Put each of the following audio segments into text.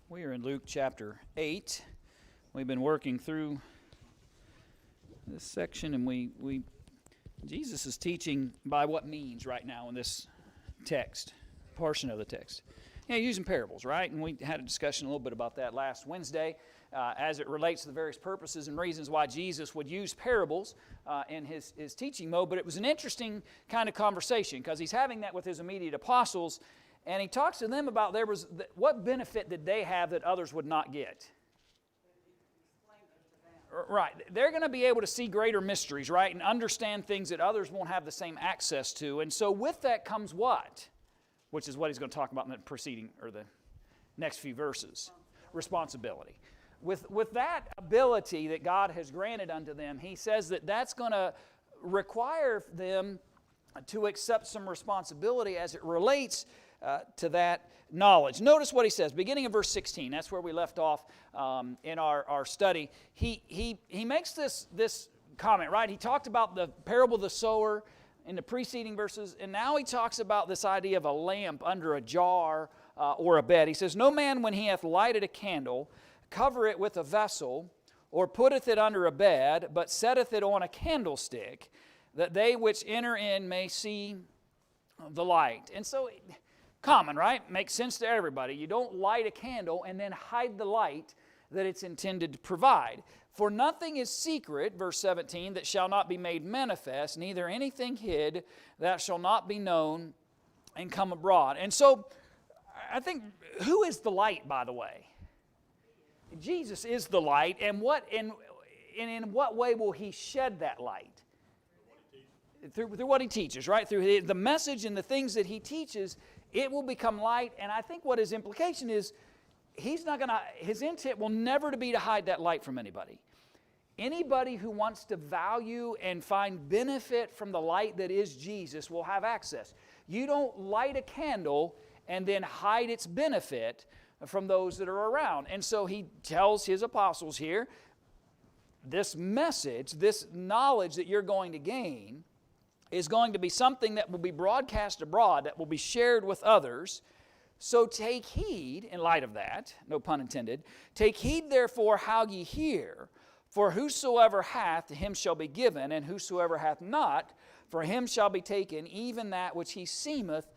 We are in Luke chapter 8. We've been working through this section, and Jesus is teaching by what means right now in this text, portion of the text. Using parables, right? And we had a discussion a little bit about that last Wednesday as it relates to the various purposes and reasons why Jesus would use parables in his teaching mode. But it was an interesting kind of conversation because he's having that with his immediate apostles. And he talks to them about what benefit did they have that others would not get. Right. They're going to be able to see greater mysteries, right, and understand things that others won't have the same access to. And so with that comes what? Which is what he's going to talk about in the preceding, or the next few verses. Responsibility. With that ability that God has granted unto them, he says that that's going to require them to accept some responsibility as it relates to that knowledge. Notice what he says, beginning of verse 16. That's where we left off in our study. He makes this comment, right? He talked about the parable of the sower in the preceding verses, and now he talks about this idea of a lamp under a jar or a bed. He says, "No man, when he hath lighted a candle, cover it with a vessel, or putteth it under a bed, but setteth it on a candlestick, that they which enter in may see the light." And so, common, right? Makes sense to everybody. You don't light a candle and then hide the light that it's intended to provide. "For nothing is secret," verse 17, "that shall not be made manifest, neither anything hid that shall not be known and come abroad." And so, I think, who is the light, by the way? Jesus is the light, and in what way will he shed that light? Through what he teaches, right? Through the message and the things that he teaches, it will become light. And I think what his implication is, his intent will never to be to hide that light from anybody. Anybody who wants to value and find benefit from the light that is Jesus will have access. You don't light a candle and then hide its benefit from those that are around. And so he tells his apostles here, this message, this knowledge that you're going to gain is going to be something that will be broadcast abroad, that will be shared with others. So take heed, in light of that, no pun intended, "Take heed therefore how ye hear, for whosoever hath, to him shall be given, and whosoever hath not, for him shall be taken, even that which he seemeth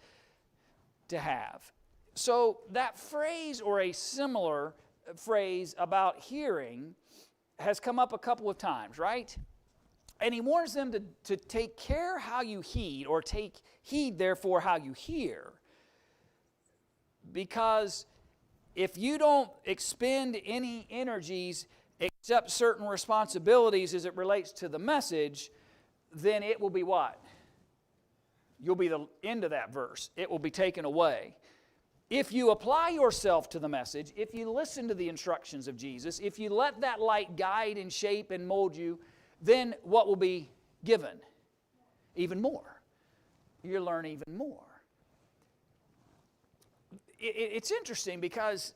to have." So that phrase, or a similar phrase about hearing, has come up a couple of times, right? And he warns them to take care how you heed, or take heed therefore how you hear. Because if you don't expend any energies except certain responsibilities as it relates to the message, then it will be what? You'll be the end of that verse. It will be taken away. If you apply yourself to the message, if you listen to the instructions of Jesus, if you let that light guide and shape and mold you, then what will be given? Even more. You'll learn even more. It's interesting because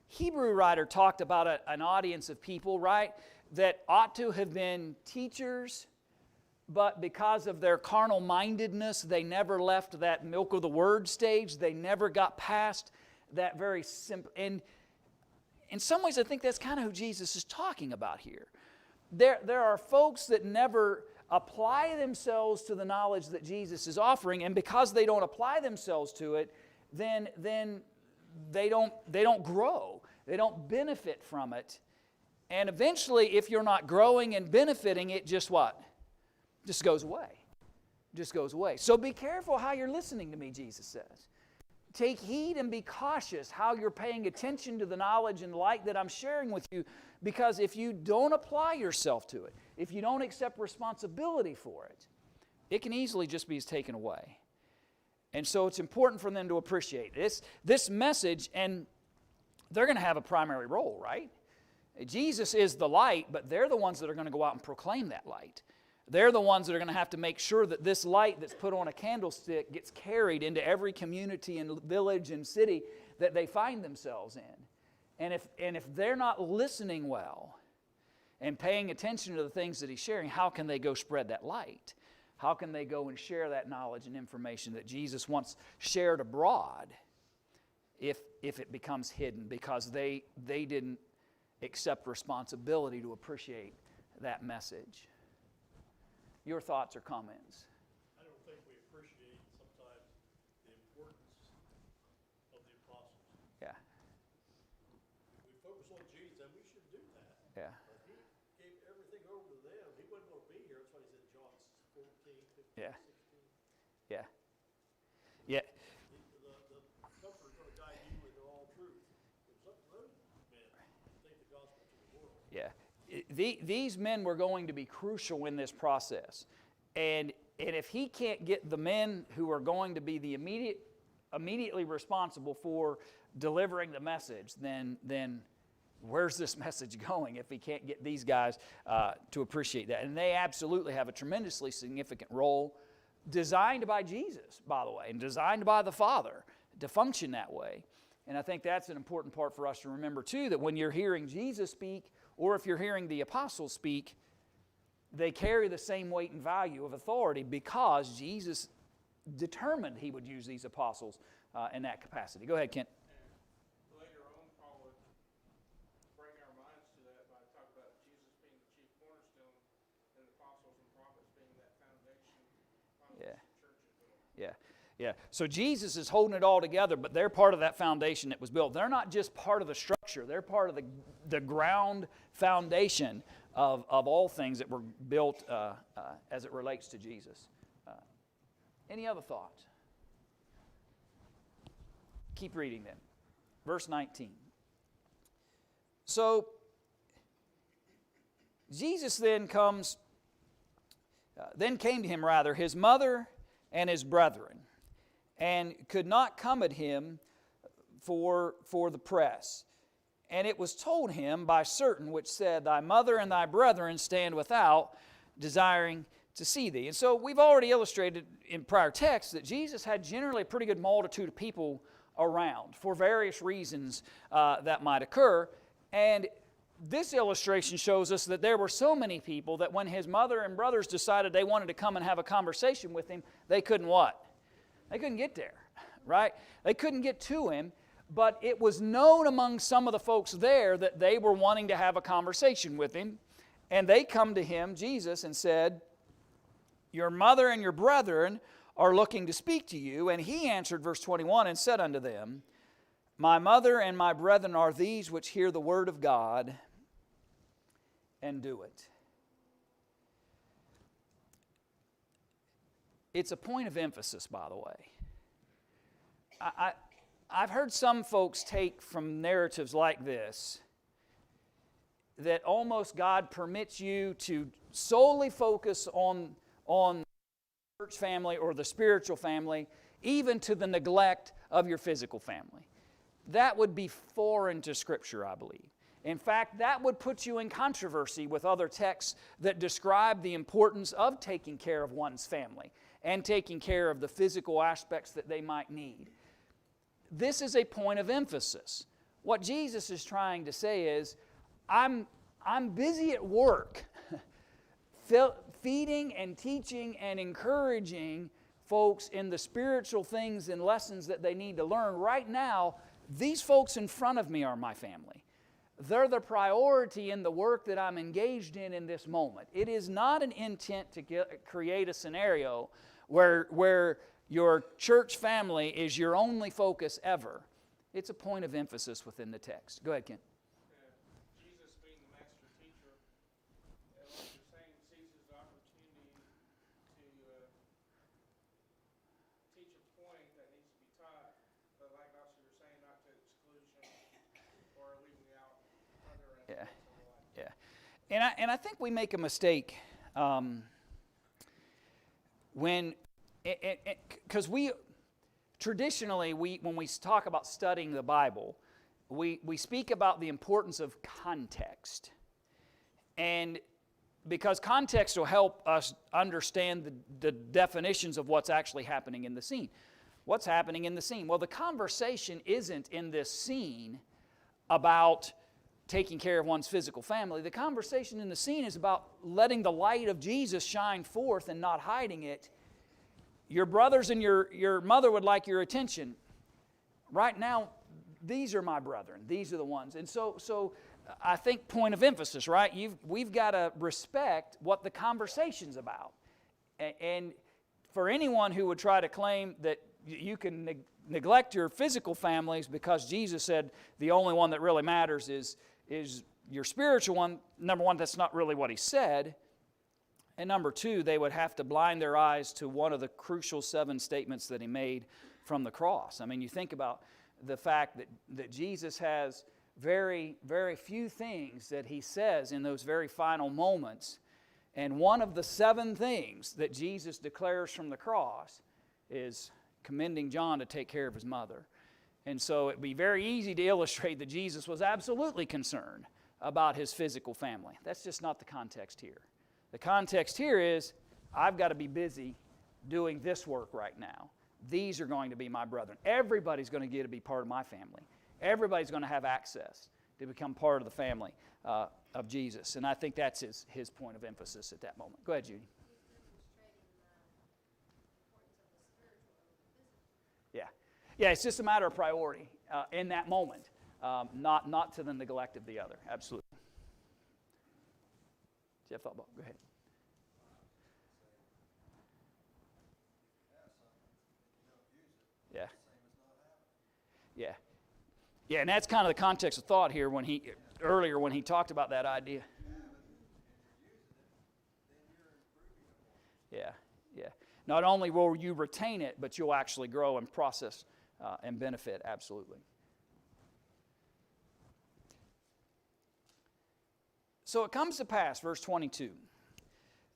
Hebrew writer talked about an audience of people, right, that ought to have been teachers, but because of their carnal mindedness, they never left that milk of the word stage. They never got past that very simple. And in some ways, I think that's kind of who Jesus is talking about here. There are folks that never apply themselves to the knowledge that Jesus is offering, and because they don't apply themselves to it, then they don't grow. They don't benefit from it. And eventually, if you're not growing and benefiting, it just what? Just goes away. Just goes away. So be careful how you're listening to me, Jesus says. Take heed and be cautious how you're paying attention to the knowledge and light that I'm sharing with you, because if you don't apply yourself to it, if you don't accept responsibility for it, it can easily just be taken away. And so it's important for them to appreciate this message, and they're going to have a primary role, right? Jesus is the light, but they're the ones that are going to go out and proclaim that light. They're the ones that are going to have to make sure that this light that's put on a candlestick gets carried into every community and village and city that they find themselves in. And if they're not listening well and paying attention to the things that he's sharing, how can they go spread that light? How can they go and share that knowledge and information that Jesus once shared abroad if it becomes hidden because they didn't accept responsibility to appreciate that message. Your thoughts or comments? I don't think we appreciate sometimes the importance of the apostles. Yeah. We focus on Jesus, and we should do that. Yeah. But he gave everything over to them. He wasn't going to be here. That's why he said John 14, 15, Yeah. 16. Yeah. Yeah. The Comforter is going to guide you into all truth. But some of those men take the gospel to the world. Yeah. These men were going to be crucial in this process. And if he can't get the men who are going to be the immediately responsible for delivering the message, then where's this message going if he can't get these guys to appreciate that? And they absolutely have a tremendously significant role, designed by Jesus, by the way, and designed by the Father to function that way. And I think that's an important part for us to remember too, that when you're hearing Jesus speak, or if you're hearing the apostles speak, they carry the same weight and value of authority because Jesus determined he would use these apostles in that capacity. Go ahead, Kent. And later on, Paul would bring our minds to that by talking about Jesus being the chief cornerstone and the apostles and prophets being that foundation on which the church is built. Yeah. Yeah. So Jesus is holding it all together, but they're part of that foundation that was built. They're not just part of the structure. They're part of the ground foundation of all things that were built as it relates to Jesus. Any other thoughts? Keep reading then. Verse 19. So, Jesus then came to him his mother and his brethren, and could not come at him for the press. And it was told him by certain which said, Thy mother and thy brethren stand without, desiring to see thee. And so we've already illustrated in prior texts that Jesus had generally a pretty good multitude of people around for various reasons that might occur. And this illustration shows us that there were so many people that when his mother and brothers decided they wanted to come and have a conversation with him, they couldn't what? They couldn't get there, right? They couldn't get to him, but it was known among some of the folks there that they were wanting to have a conversation with him. And they come to him, Jesus, and said, Your mother and your brethren are looking to speak to you. And he answered, verse 21, and said unto them, My mother and my brethren are these which hear the word of God and do it. It's a point of emphasis, by the way. I've heard some folks take from narratives like this that almost God permits you to solely focus on the church family or the spiritual family, even to the neglect of your physical family. That would be foreign to Scripture, I believe. In fact, that would put you in controversy with other texts that describe the importance of taking care of one's family and taking care of the physical aspects that they might need. This is a point of emphasis. What Jesus is trying to say is, I'm busy at work feeding and teaching and encouraging folks in the spiritual things and lessons that they need to learn. Right now, these folks in front of me are my family. They're the priority in the work that I'm engaged in this moment. It is not an intent to create a scenario where your church family is your only focus ever. It's a point of emphasis within the text. Go ahead, Ken. Jesus being the master teacher, like you're saying, seizes the opportunity to teach a point that needs to be taught, but like also you're saying, not to exclusion or leaving out other aspects of life. Yeah. And I think we make a mistake because traditionally, when we talk about studying the Bible, we speak about the importance of context. And because context will help us understand the definitions of what's actually happening in the scene. What's happening in the scene? Well, the conversation isn't in this scene about taking care of one's physical family. The conversation in the scene is about letting the light of Jesus shine forth and not hiding it. Your brothers and your mother would like your attention. Right now, these are my brethren. These are the ones. And so I think point of emphasis, right? We've got to respect what the conversation's about. And for anyone who would try to claim that you can neglect your physical families because Jesus said the only one that really matters is your spiritual one, number one, that's not really what he said. And number two, they would have to blind their eyes to one of the crucial 7 statements that he made from the cross. I mean, you think about the fact that Jesus has very, very few things that he says in those very final moments. And one of the 7 things that Jesus declares from the cross is commending John to take care of his mother. And so it'd be very easy to illustrate that Jesus was absolutely concerned about his physical family. That's just not the context here. The context here is, I've got to be busy doing this work right now. These are going to be my brethren. Everybody's going to get to be part of my family. Everybody's going to have access to become part of the family of Jesus. And I think that's his point of emphasis at that moment. Go ahead, Judy. Yeah, it's just a matter of priority in that moment, not to the neglect of the other. Absolutely. Jeff, thought about. Go ahead. Yeah, and that's kind of the context of thought here when he talked about that idea. Yeah. Not only will you retain it, but you'll actually grow and process and benefit, absolutely. So it comes to pass, verse 22,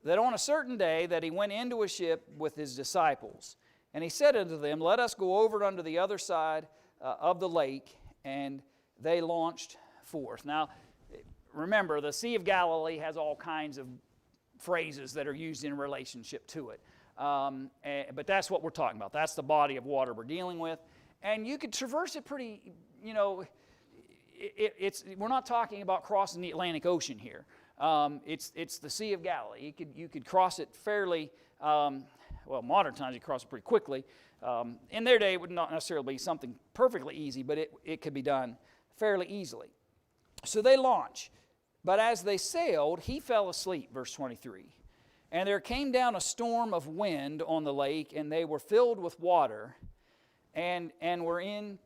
that on a certain day that he went into a ship with his disciples, and he said unto them, Let us go over unto the other side of the lake, and they launched forth. Now, remember, the Sea of Galilee has all kinds of phrases that are used in relationship to it. But that's what we're talking about. That's the body of water we're dealing with. And you could traverse it pretty, we're not talking about crossing the Atlantic Ocean here. It's the Sea of Galilee. You could cross it fairly, modern times you cross it pretty quickly. In their day, it would not necessarily be something perfectly easy, but it could be done fairly easily. So they launch. But as they sailed, he fell asleep, verse 23. And there came down a storm of wind on the lake, and they were filled with water and were in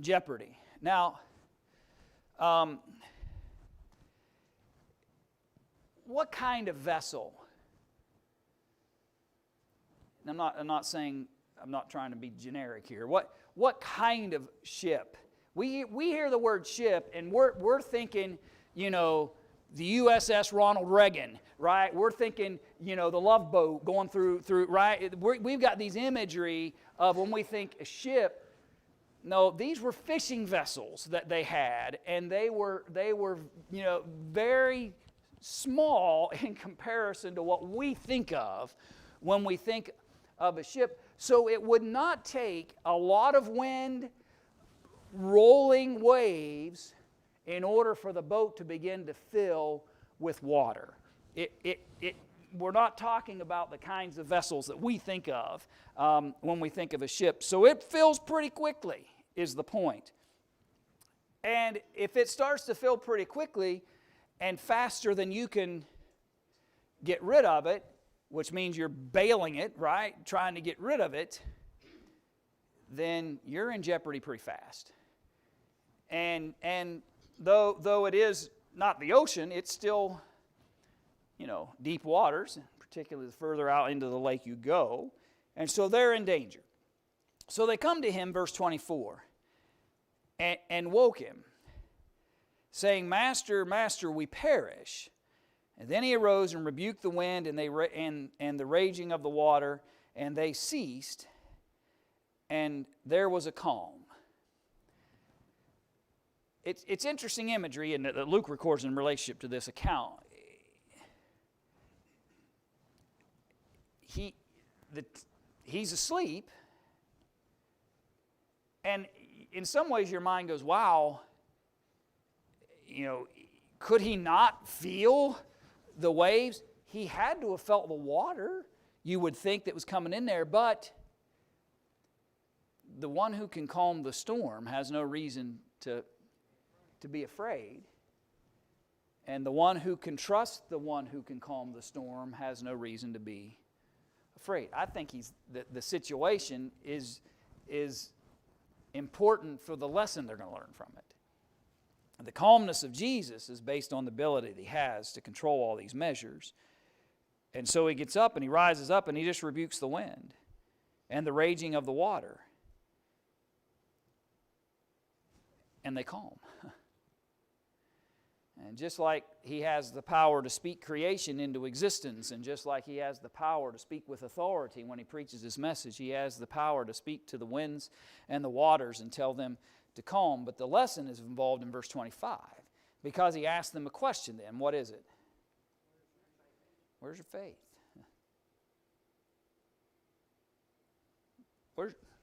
jeopardy. Now, what kind of vessel? I'm not saying, I'm not trying to be generic here. What kind of ship? We hear the word ship, and we're thinking, the USS Ronald Reagan, right? We're thinking, the Love Boat going through right? We've got these imagery of when we think a ship. No, these were fishing vessels that they had, and they were very small in comparison to what we think of when we think of a ship. So it would not take a lot of wind, rolling waves, in order for the boat to begin to fill with water. We're not talking about the kinds of vessels that we think of when we think of a ship. So it fills pretty quickly, is the point. And if it starts to fill pretty quickly and faster than you can get rid of it, which means you're bailing it, right, trying to get rid of it, then you're in jeopardy pretty fast. And though it is not the ocean, it's still, deep waters, particularly the further out into the lake you go. And so they're in danger. So they come to him, verse 24, and woke him, saying, Master, Master, we perish. And then he arose and rebuked the wind and the raging of the water, and they ceased, and there was a calm. It's interesting imagery, and that Luke records in relationship to this account. He's asleep, and in some ways your mind goes, wow, could he not feel the waves? He had to have felt the water, you would think, that was coming in there, but the one who can calm the storm has no reason to be afraid. And the one who can trust the one who can calm the storm has no reason to be afraid. I think the situation is important for the lesson they're going to learn from it. The calmness of Jesus is based on the ability that he has to control all these measures. And so he gets up and he rises up and he just rebukes the wind and the raging of the water. And they calm. And just like he has the power to speak creation into existence, and just like he has the power to speak with authority when he preaches his message, he has the power to speak to the winds and the waters and tell them to calm. But the lesson is involved in verse 25, because he asked them a question then. What is it? Where's your faith?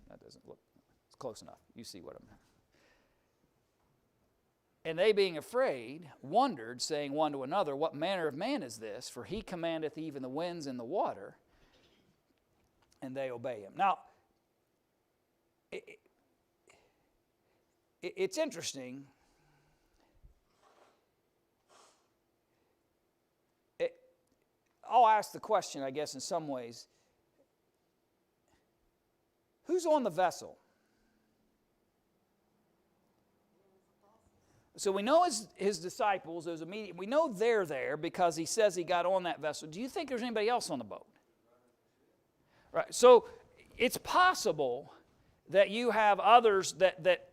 That doesn't look, it's close enough. You see what I'm saying. And they, being afraid, wondered, saying one to another, what manner of man is this? For he commandeth even the winds and the water, and they obey him. Now, it's interesting. I'll ask the question, I guess, in some ways. Who's on the vessel? So we know his disciples, those immediate, we know they're there because he says he got on that vessel. Do you think there's anybody else on the boat? Right. So it's possible that you have others that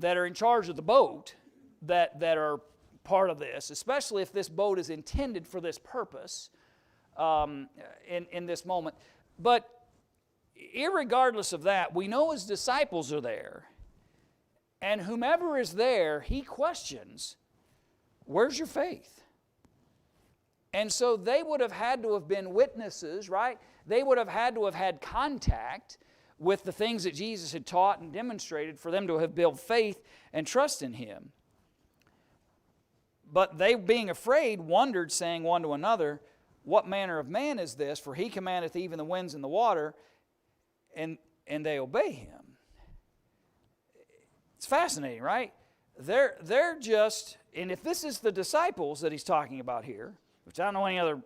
are in charge of the boat that are part of this, especially if this boat is intended for this purpose in this moment. But irregardless of that, we know his disciples are there. And whomever is there, he questions, where's your faith? And so they would have had to have been witnesses, right? They would have had to have had contact with the things that Jesus had taught and demonstrated for them to have built faith and trust in him. But they, being afraid, wondered, saying one to another, what manner of man is this? For he commandeth even the winds and the water, and they obey him. It's fascinating, right? They're just, and if this is the disciples that he's talking about here, which I don't know any other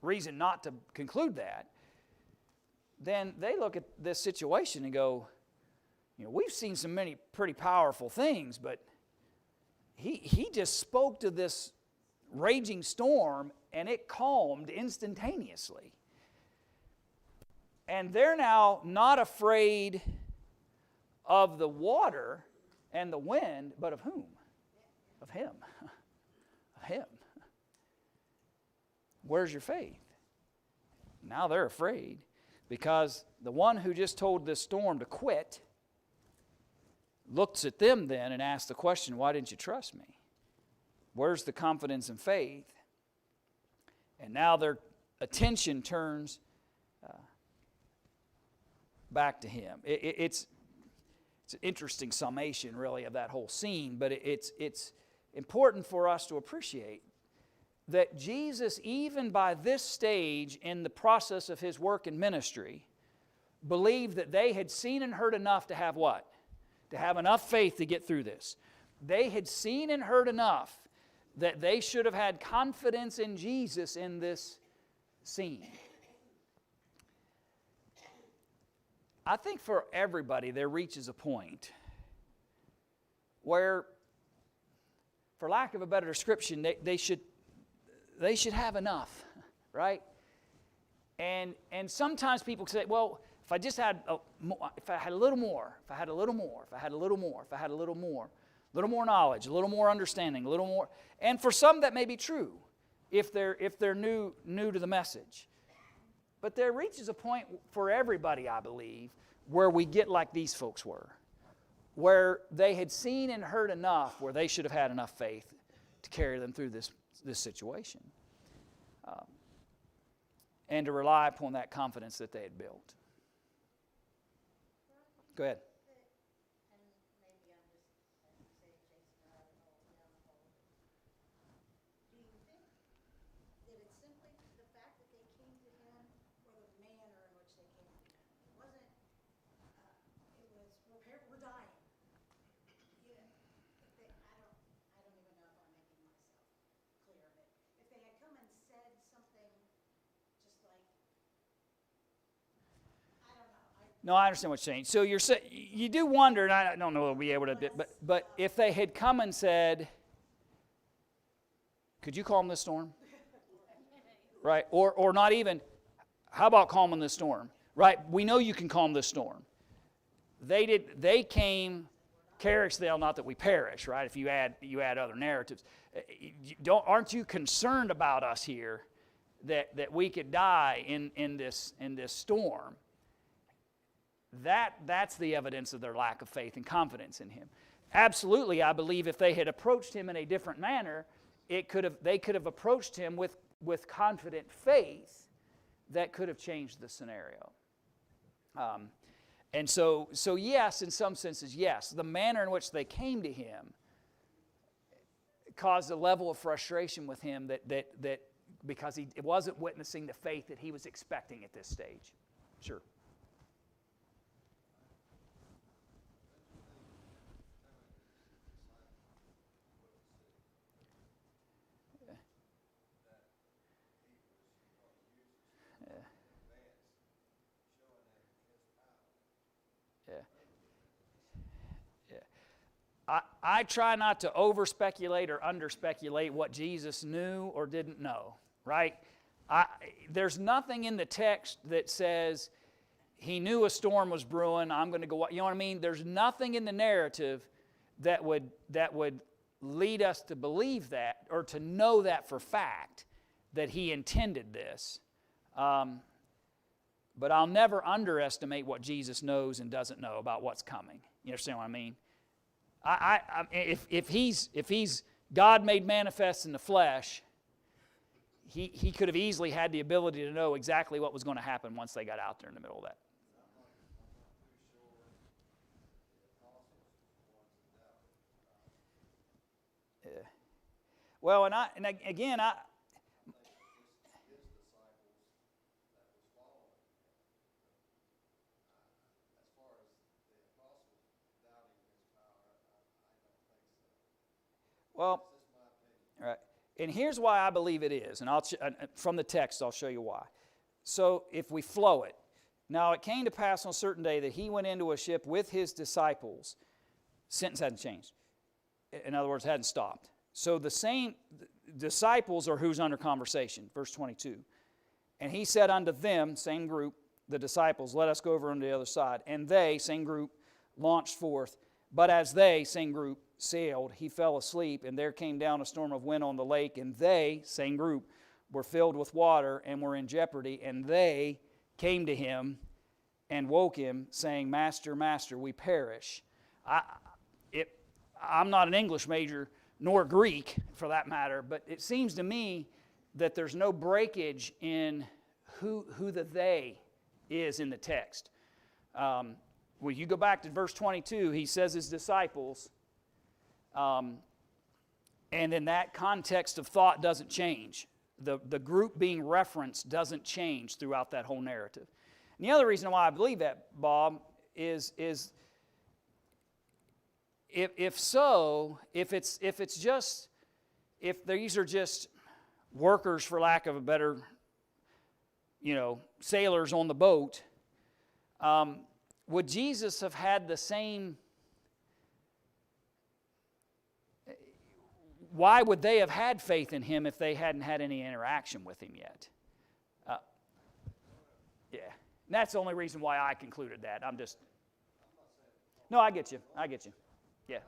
reason not to conclude that, then they look at this situation and go, we've seen some many pretty powerful things, but he just spoke to this raging storm and it calmed instantaneously. And they're now not afraid of the water and the wind, but of whom? Of him. Of him. Where's your faith? Now they're afraid because the one who just told this storm to quit looks at them then and asks the question, why didn't you trust me? Where's the confidence and faith? And now their attention turns back to him. It's an interesting summation, really, of that whole scene, but it's important for us to appreciate that Jesus, even by this stage in the process of his work and ministry, believed that they had seen and heard enough to have what? To have enough faith to get through this. They had seen and heard enough that they should have had confidence in Jesus in this scene. I think for everybody there reaches a point where, for lack of a better description, they should have enough, right? And sometimes people say, well, if I just had if I had a little more, if I had a little more, if I had a little more, if I had a little more knowledge, a little more understanding, a little more. And for some that may be true if they're new to the message. But there reaches a point for everybody, I believe, where we get like these folks were, where they had seen and heard enough where they should have had enough faith to carry them through this situation and to rely upon that confidence that they had built. Go ahead. No, I understand what you're saying. So you do wonder, and I don't know if we'll be able to, but if they had come and said, could you calm this storm? Right? Or not even, how about calming this storm? Right? We know you can calm this storm. They came, Carricksdale, not that we perish, right? If you add other narratives. Aren't you concerned about us here that we could die in this storm? That's the evidence of their lack of faith and confidence in him. Absolutely, I believe if they had approached him in a different manner, they could have approached him with confident faith that could have changed the scenario. And so yes, in some senses, yes, the manner in which they came to him caused a level of frustration with him that because he wasn't witnessing the faith that he was expecting at this stage. Sure. I try not to over-speculate or under-speculate what Jesus knew or didn't know, right? There's nothing in the text that says he knew a storm was brewing, I'm going to go, you know what I mean? There's nothing in the narrative that would lead us to believe that or to know that for fact that he intended this. But I'll never underestimate what Jesus knows and doesn't know about what's coming. You understand what I mean? If he's God made manifest in the flesh, he could have easily had the ability to know exactly what was going to happen once they got out there in the middle of that. Yeah. Well, and again, well, all right. And here's why I believe it is. And from the text, I'll show you why. So if we flow it. Now it came to pass on a certain day that he went into a ship with his disciples. Sentence hadn't changed. In other words, hadn't stopped. So the same disciples are who's under conversation. Verse 22. And he said unto them, same group, the disciples, let us go over on the other side. And they, same group, launched forth. But as they, same group, sailed, he fell asleep, and there came down a storm of wind on the lake, and they, same group, were filled with water and were in jeopardy, and they came to him and woke him, saying, Master, Master, we perish. I'm not an English major, nor Greek, for that matter, but it seems to me that there's no breakage in who the they is in the text. Well, you go back to verse 22, he says his disciples, and then that context of thought doesn't change. The group being referenced doesn't change throughout that whole narrative. And the other reason why I believe that, Bob, is if these are just workers, for lack of a better, sailors on the boat, would Jesus have had the same? Why would they have had faith in him if they hadn't had any interaction with him yet? Yeah, and that's the only reason why I concluded that. No, I get you. Yeah.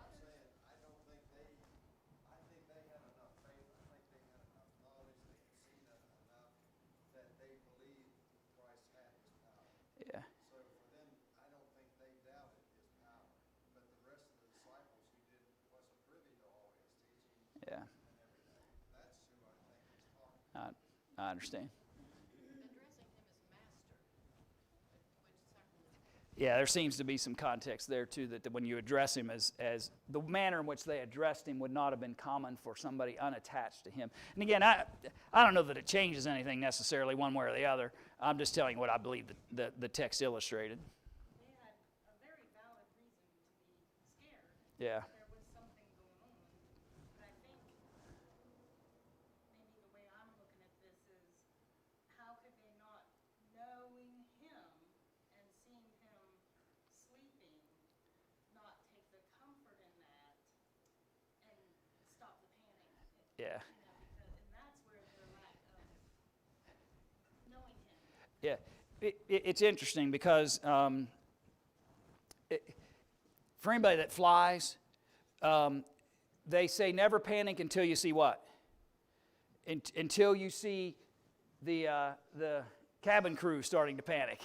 I understand. Yeah, there seems to be some context there too, that when you address him as the manner in which they addressed him would not have been common for somebody unattached to him. And again, I don't know that it changes anything necessarily one way or the other. I'm just telling you what I believe the text illustrated. They had a very valid reason to be scared. Yeah. There was something going on. But I think maybe the way I'm looking at this is, how could they not, knowing him and seeing him Yeah. And that's where their lack of knowing him. Yeah. It's interesting because for anybody that flies, they say never panic until you see what? Until you see the cabin crew starting to panic.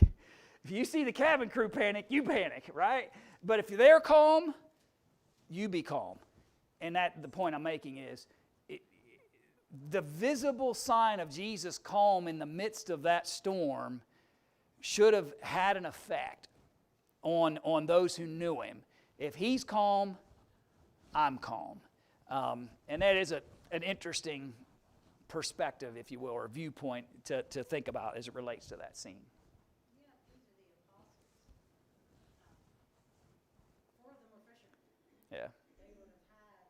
If you see the cabin crew panic, you panic, right? But if they're calm, you be calm. And the point I'm making is, the visible sign of Jesus' calm in the midst of that storm should have had an effect on those who knew him. If he's calm, I'm calm. And that is an interesting perspective, if you will, or viewpoint to think about as it relates to that scene. Yeah, these are the apostles. Four of them were fishermen. Yeah, They would have had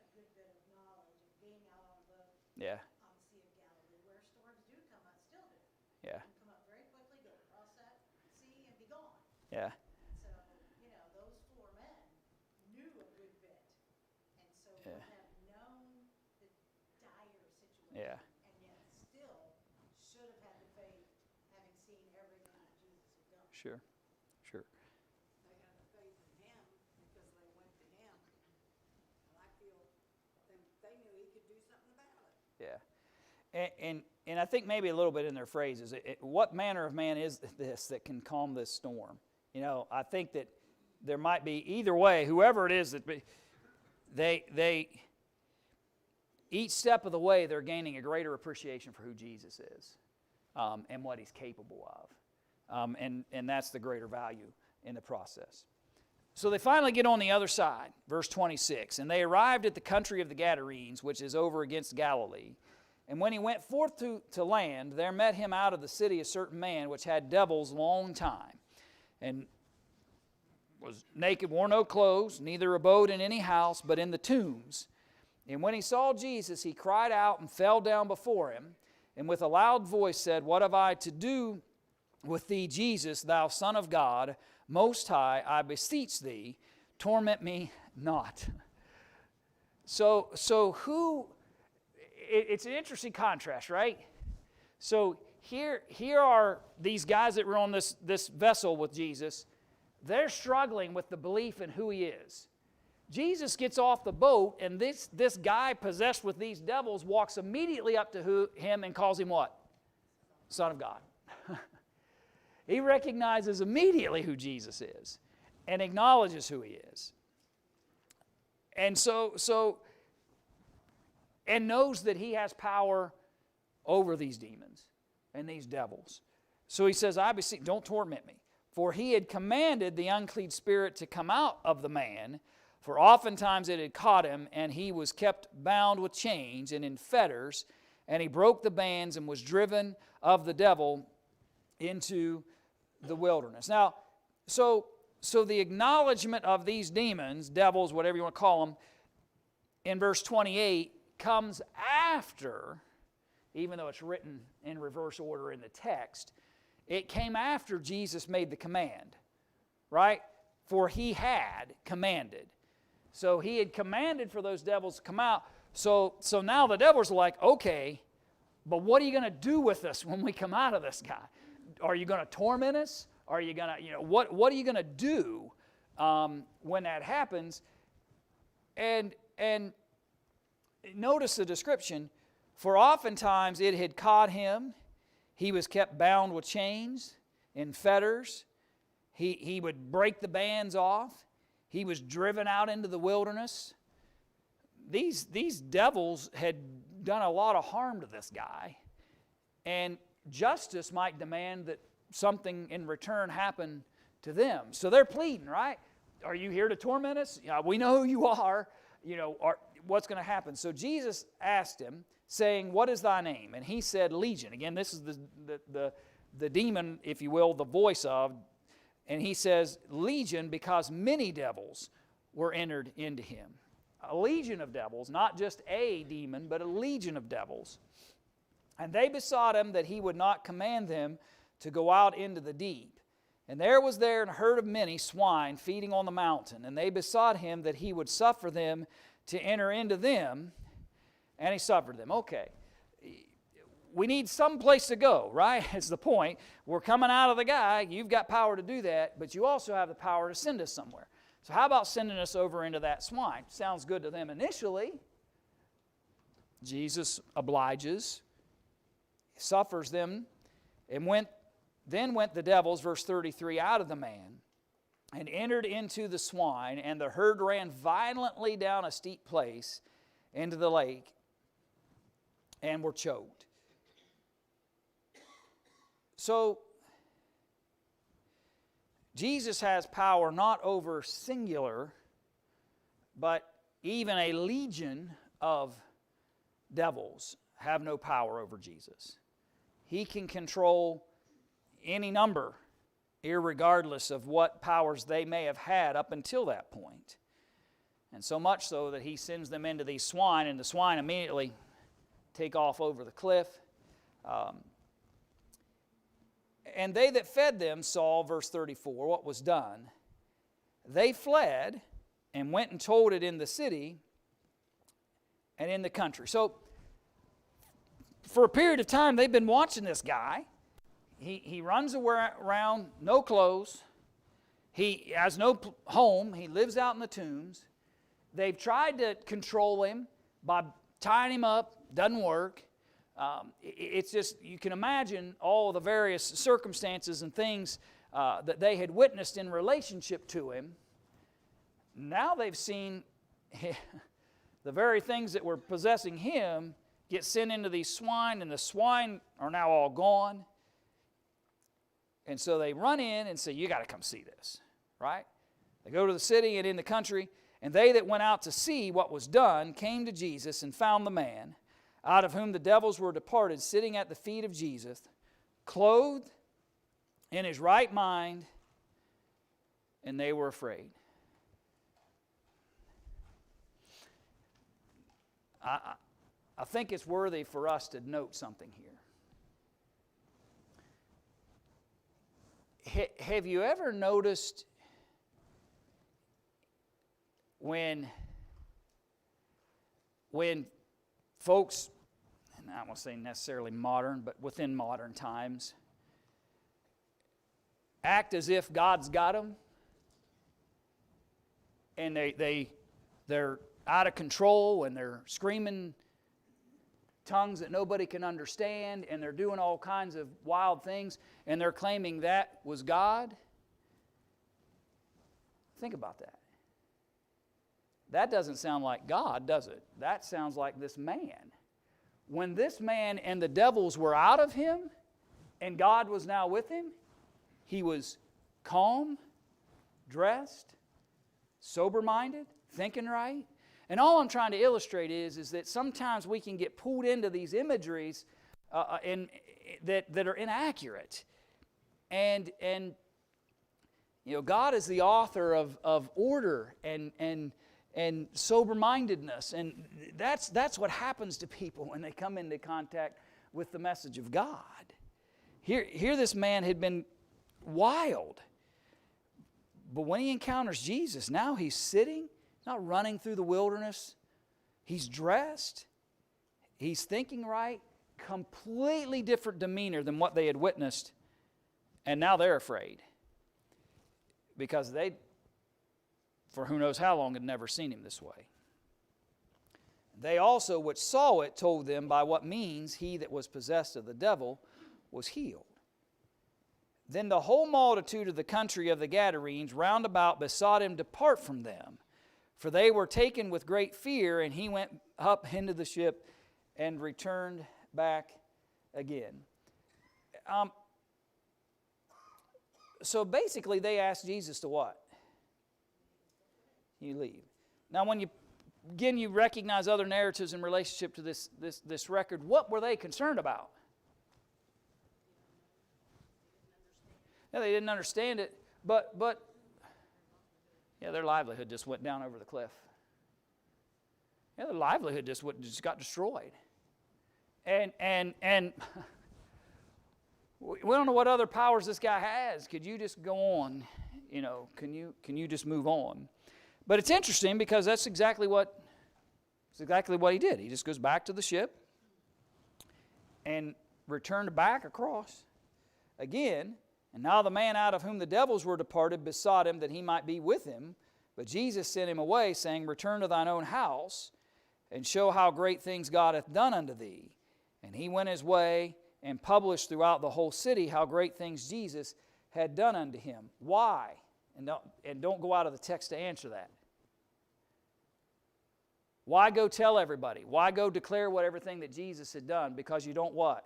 a good bit of knowledge of being out on a boat yeah, on the Sea of Galilee, where storms do come up, still do. yeah, They come up very quickly, go across that sea and be gone. yeah, So, those four men knew a good bit, and so Yeah. would have known the dire situation. yeah, And yet still should have had the faith, having seen everything that Jesus had done. sure, sure. They had the faith in him because they went to him. And I feel they knew he could do something about it. Yeah. And I think maybe a little bit in their phrases, what manner of man is this that can calm this storm? I think that there might be either way, whoever it is that they each step of the way they're gaining a greater appreciation for who Jesus is and what he's capable of. And that's the greater value in the process. So they finally get on the other side, verse 26. And they arrived at the country of the Gadarenes, which is over against Galilee. And when he went forth to land, there met him out of the city a certain man which had devils long time, and was naked, wore no clothes, neither abode in any house, but in the tombs. And when he saw Jesus, he cried out and fell down before him, and with a loud voice said, What have I to do with thee, Jesus, thou Son of God, Most High? I beseech thee, torment me not. So who... It's an interesting contrast, right? So here are these guys that were on this vessel with Jesus. They're struggling with the belief in who he is. Jesus gets off the boat, and this guy possessed with these devils walks immediately up to him and calls him what? Son of God. He recognizes immediately who Jesus is and acknowledges who he is. And and knows that he has power over these demons and these devils. So he says, I beseech, don't torment me. For he had commanded the unclean spirit to come out of the man, for oftentimes it had caught him, and he was kept bound with chains and in fetters, and he broke the bands and was driven of the devil into the wilderness. Now, so the acknowledgement of these demons, devils, whatever you want to call them, in verse 28, comes after, even though it's written in reverse order in the text, it came after Jesus made the command, right? For he had commanded. So he had commanded for those devils to come out. So now the devils are like, okay, but what are you going to do with us when we come out of this guy? Are you going to torment us? Are you going to, what are you going to do when that happens? And notice the description, for oftentimes it had caught him. He was kept bound with chains and fetters. He would break the bands off. He was driven out into the wilderness. These devils had done a lot of harm to this guy. And justice might demand that something in return happen to them. So they're pleading, right? Are you here to torment us? We know who you are. What's going to happen? So Jesus asked him, saying, What is thy name? And he said, Legion. Again, this is the demon, if you will, the voice of. And he says, Legion, because many devils were entered into him. A legion of devils, not just a demon, but a legion of devils. And they besought him that he would not command them to go out into the deep. And there was an herd of many swine feeding on the mountain. And they besought him that he would suffer them to enter into them. and he suffered them. Okay. We need some place to go, right? That's the point. We're coming out of the guy. You've got power to do that, but you also have the power to send us somewhere. So how about sending us over into that swine? Sounds good to them initially. Jesus obliges, suffers them, and then went the devils, verse 33, out of the man, and entered into the swine, and the herd ran violently down a steep place into the lake, and were choked. So, Jesus has power not over singular, but even a legion of devils have no power over Jesus. He can control any number, irregardless of what powers they may have had up until that point. And so much so that he sends them into these swine, and the swine immediately take off over the cliff. And they that fed them saw, verse 34, what was done. They fled and went and told it in the city and in the country. So, for a period of time, they've been watching this guy. He runs around, no clothes. He has no home. He lives out in the tombs. They've tried to control him by tying him up. Doesn't work. It's just, you can imagine all the various circumstances and things that they had witnessed in relationship to him. Now they've seen the very things that were possessing him get sent into these swine, and the swine are now all gone. And so they run in and say, you got to come see this, right? They go to the city and in the country, and they that went out to see what was done came to Jesus and found the man, out of whom the devils were departed, sitting at the feet of Jesus, clothed in his right mind, and they were afraid. I think it's worthy for us to note something here. Have you ever noticed when folks, and I won't say necessarily modern, but within modern times, act as if God's got them, and they're out of control, and they're screaming tongues that nobody can understand, and they're doing all kinds of wild things, and they're claiming that was God? Think about that. That doesn't sound like God, does it? That sounds like this man. When this man and the devils were out of him, and God was now with him, he was calm, dressed, sober-minded, thinking right. And all I'm trying to illustrate is that sometimes we can get pulled into these imageries that are inaccurate. And you know, God is the author of order and sober-mindedness, and that's what happens to people when they come into contact with the message of God. Here this man had been wild, but when he encounters Jesus, now he's sitting, not running through the wilderness. He's dressed. He's thinking right. Completely different demeanor than what they had witnessed. And now they're afraid. Because they, for who knows how long, had never seen him this way. They also, which saw it, told them by what means he that was possessed of the devil was healed. Then the whole multitude of the country of the Gadarenes round about besought him to depart from them. For they were taken with great fear, and he went up into the ship and returned back again. So basically they asked Jesus to what? You leave. Now when you recognize other narratives in relationship to this record, what were they concerned about? Yeah, they didn't understand it, but yeah, their livelihood just went down over the cliff. Yeah, their livelihood just got destroyed. And we don't know what other powers this guy has. Could you just go on? You know, can you just move on? But it's interesting because that's exactly what It's exactly what he did. He just goes back to the ship and returned back across again. And now the man out of whom the devils were departed besought him that he might be with him. But Jesus sent him away, saying, Return to thine own house, and show how great things God hath done unto thee. And he went his way and published throughout the whole city how great things Jesus had done unto him. Why? And don't go out of the text to answer that. Why go tell everybody? Why go declare what everything that Jesus had done? Because you don't what?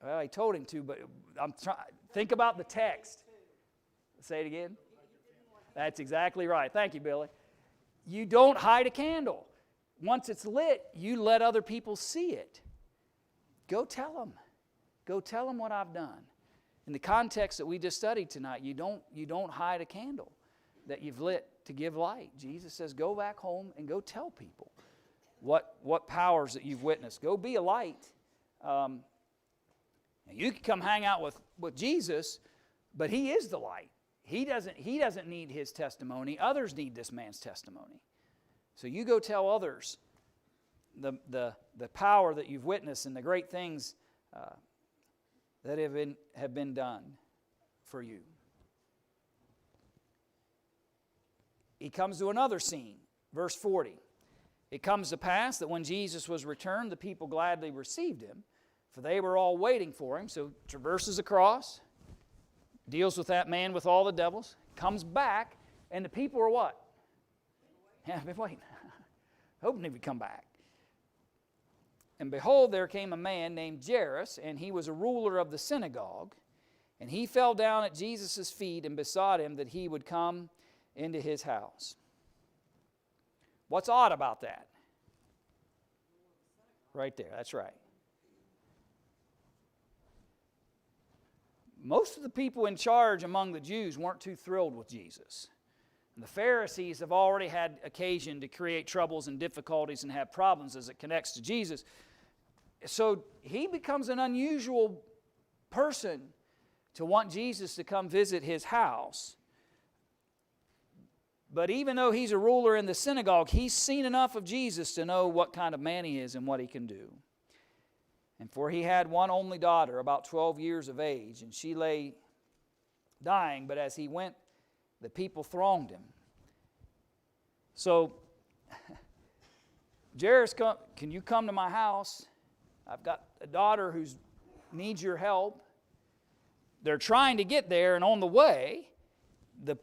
Well, he told him to, but I'm trying. Think about the text. Say it again. That's exactly right. Thank you, Billy. You don't hide a candle. Once it's lit, you let other people see it. Go tell them. Go tell them what I've done. In the context that we just studied tonight, you don't hide a candle that you've lit to give light. Jesus says, go back home and go tell people what powers that you've witnessed. Go be a light. You can come hang out with Jesus, but He is the light. He doesn't need His testimony. Others need this man's testimony. So you go tell others the power that you've witnessed and the great things that have been done for you. He comes to another scene, verse 40. It comes to pass that when Jesus was returned, the people gladly received Him, for they were all waiting for Him. So traverses across, deals with that man with all the devils, comes back, and the people are what? Yeah, I've been waiting. Hoping He would come back. And behold, there came a man named Jairus, and he was a ruler of the synagogue. And he fell down at Jesus' feet and besought Him that he would come into his house. What's odd about that? Right there, that's right. Most of the people in charge among the Jews weren't too thrilled with Jesus. And the Pharisees have already had occasion to create troubles and difficulties and have problems as it connects to Jesus. So he becomes an unusual person to want Jesus to come visit his house. But even though he's a ruler in the synagogue, he's seen enough of Jesus to know what kind of man he is and what he can do. And for he had one only daughter, about 12 years of age, and she lay dying, but as he went, the people thronged him. So, Jairus, can you come to my house? I've got a daughter who needs your help. They're trying to get there, and on the way, the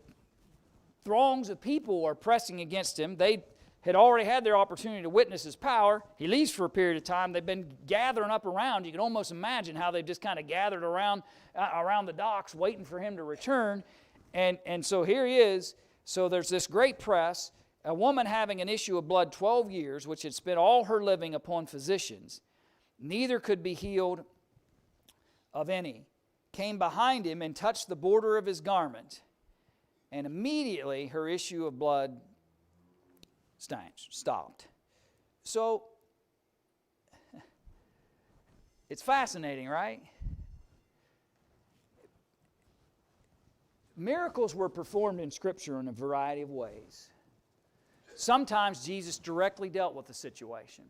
throngs of people are pressing against him. They had already had their opportunity to witness his power. He leaves for a period of time. They've been gathering up around. You can almost imagine how they've just kind of gathered around the docks waiting for him to return. And so here he is. So there's this great press. A woman having an issue of blood 12 years, which had spent all her living upon physicians, neither could be healed of any, came behind him and touched the border of his garment. And immediately her issue of blood stopped. So, it's fascinating, right? Miracles were performed in Scripture in a variety of ways. Sometimes Jesus directly dealt with the situation.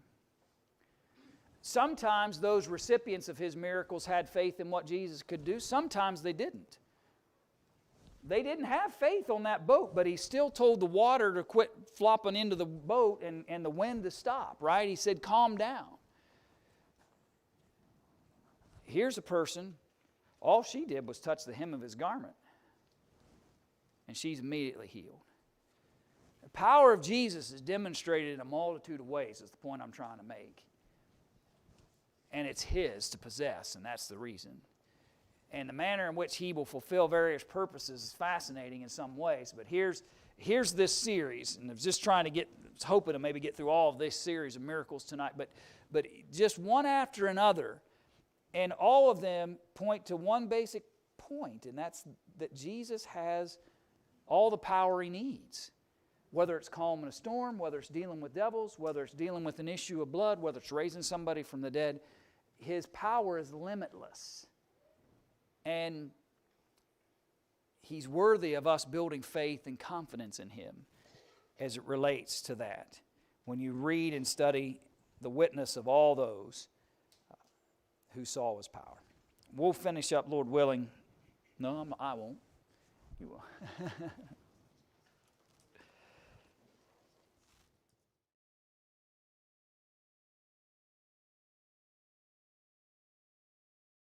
Sometimes those recipients of His miracles had faith in what Jesus could do. Sometimes they didn't. They didn't have faith on that boat, but He still told the water to quit flopping into the boat and the wind to stop, right? He said, calm down. Here's a person, all she did was touch the hem of His garment, and she's immediately healed. The power of Jesus is demonstrated in a multitude of ways, is the point I'm trying to make. And it's His to possess, and that's the reason. And the manner in which He will fulfill various purposes is fascinating in some ways. But here's this series, and I was just hoping to maybe get through all of this series of miracles tonight, but just one after another, and all of them point to one basic point, and that's that Jesus has all the power He needs. Whether it's calming a storm, whether it's dealing with devils, whether it's dealing with an issue of blood, whether it's raising somebody from the dead, His power is limitless. And He's worthy of us building faith and confidence in Him. as it relates to that. When you read and study the witness of all those who saw His power. We'll finish up, Lord willing. No, I won't. You will.